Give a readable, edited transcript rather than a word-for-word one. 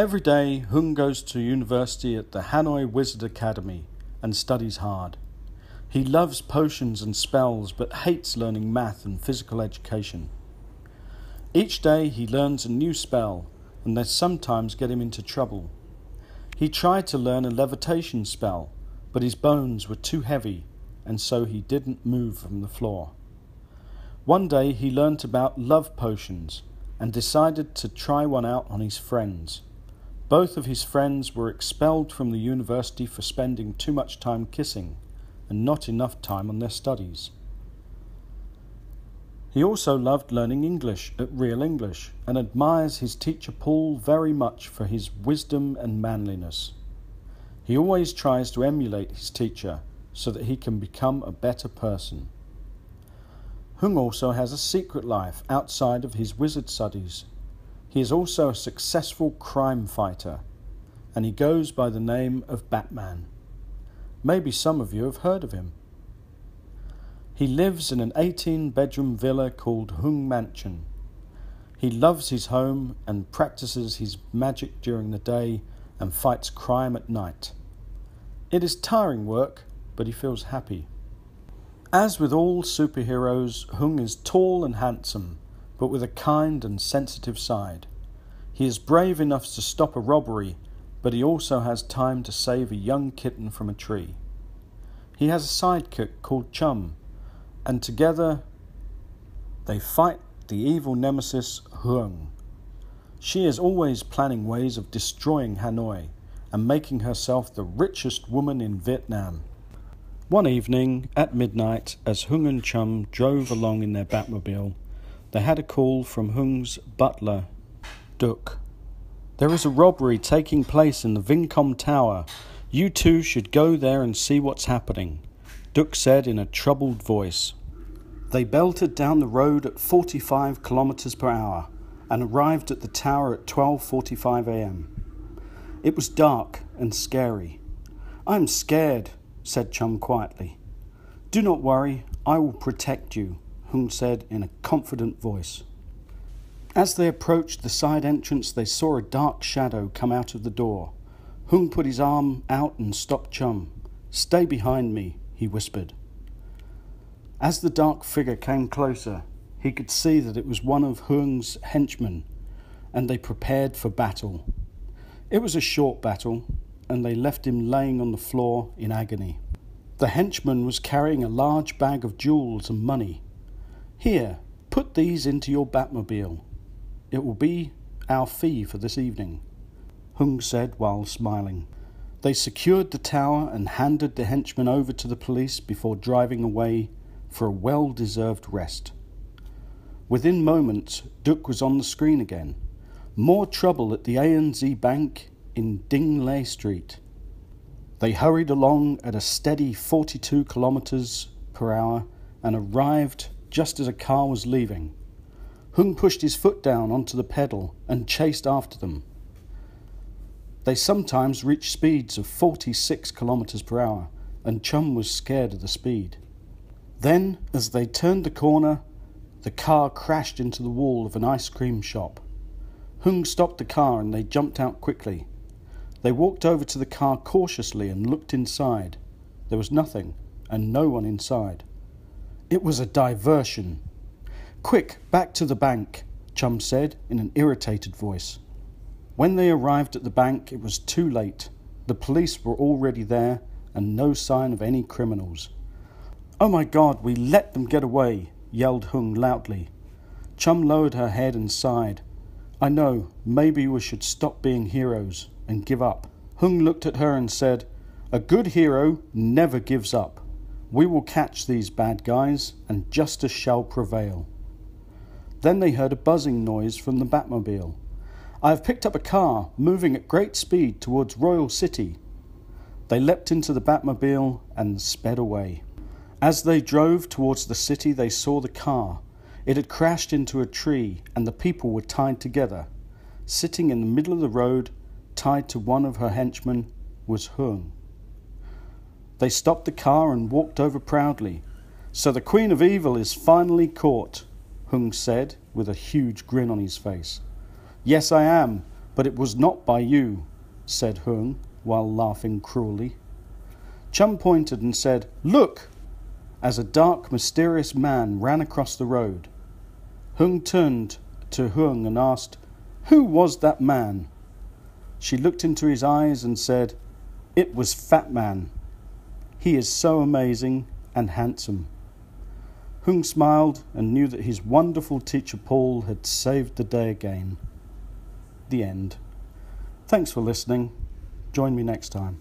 Every day, Hung goes to university at the Hanoi Wizard Academy and studies hard. He loves potions and spells but hates learning math and physical education. Each day he learns a new spell, and they sometimes get him into trouble. He tried to learn a levitation spell, but his bones were too heavy, and so he didn't move from the floor. One day he learnt about love potions and decided to try one out on his friends. Both of his friends were expelled from the university for spending too much time kissing and not enough time on their studies. He also loved learning English at Real English and admires his teacher Paul very much for his wisdom and manliness. He always tries to emulate his teacher so that he can become a better person. Hung also has a secret life outside of his wizard studies. He is also a successful crime fighter, and he goes by the name of Batman. Maybe some of you have heard of him. He lives in an 18-bedroom villa called Hung Mansion. He loves his home and practices his magic during the day and fights crime at night. It is tiring work, but he feels happy. As with all superheroes, Hung is tall and handsome, but with a kind and sensitive side. He is brave enough to stop a robbery, but he also has time to save a young kitten from a tree. He has a sidekick called Chum, and together they fight the evil nemesis Hung. She is always planning ways of destroying Hanoi and making herself the richest woman in Vietnam. One evening at midnight, as Hung and Chum drove along in their Batmobile, they had a call from Hung's butler, Duc. "There is a robbery taking place in the Vincom Tower. You two should go there and see what's happening," Duc said in a troubled voice. They belted down the road at 45 kilometers per hour and arrived at the tower at 12:45 a.m. It was dark and scary. "I'm scared," said Chum quietly. "Do not worry, I will protect you," Hung said in a confident voice. As they approached the side entrance, they saw a dark shadow come out of the door. Hung put his arm out and stopped Chum. "Stay behind me," he whispered. As the dark figure came closer, he could see that it was one of Hung's henchmen, and they prepared for battle. It was a short battle, and they left him laying on the floor in agony. The henchman was carrying a large bag of jewels and money. "Here, put these into your Batmobile. It will be our fee for this evening," Hung said while smiling. They secured the tower and handed the henchman over to the police before driving away for a well-deserved rest. Within moments, Duc was on the screen again. More trouble at the ANZ Bank in Ding Lei Street. They hurried along at a steady 42 kilometers per hour and arrived just as a car was leaving. Hung pushed his foot down onto the pedal and chased after them. They sometimes reached speeds of 46 kilometers per hour, and Chum was scared of the speed. Then, as they turned the corner, the car crashed into the wall of an ice cream shop. Hung stopped the car and they jumped out quickly. They walked over to the car cautiously and looked inside. There was nothing, and no one inside. It was a diversion. "Quick, back to the bank," Chum said in an irritated voice. When they arrived at the bank, it was too late. The police were already there, and no sign of any criminals. "Oh my God, we let them get away," yelled Hung loudly. Chum lowered her head and sighed. "I know, maybe we should stop being heroes and give up." Hung looked at her and said, "A good hero never gives up. We will catch these bad guys, and justice shall prevail." Then they heard a buzzing noise from the Batmobile. "I have picked up a car, moving at great speed towards Royal City." They leapt into the Batmobile and sped away. As they drove towards the city, they saw the car. It had crashed into a tree, and the people were tied together. Sitting in the middle of the road, tied to one of her henchmen, was Hung. They stopped the car and walked over proudly. "So the Queen of Evil is finally caught," Hung said with a huge grin on his face. "Yes, I am. But it was not by you, said Hung, while laughing cruelly. Chum pointed and said, Look! As a dark, mysterious man ran across the road. Hung turned to Hung and asked, Who was that man? She looked into his eyes and said, It was Fat Man. He is so amazing and handsome. Hung smiled and knew that his wonderful teacher Paul had saved the day again. The end. Thanks for listening. Join me next time.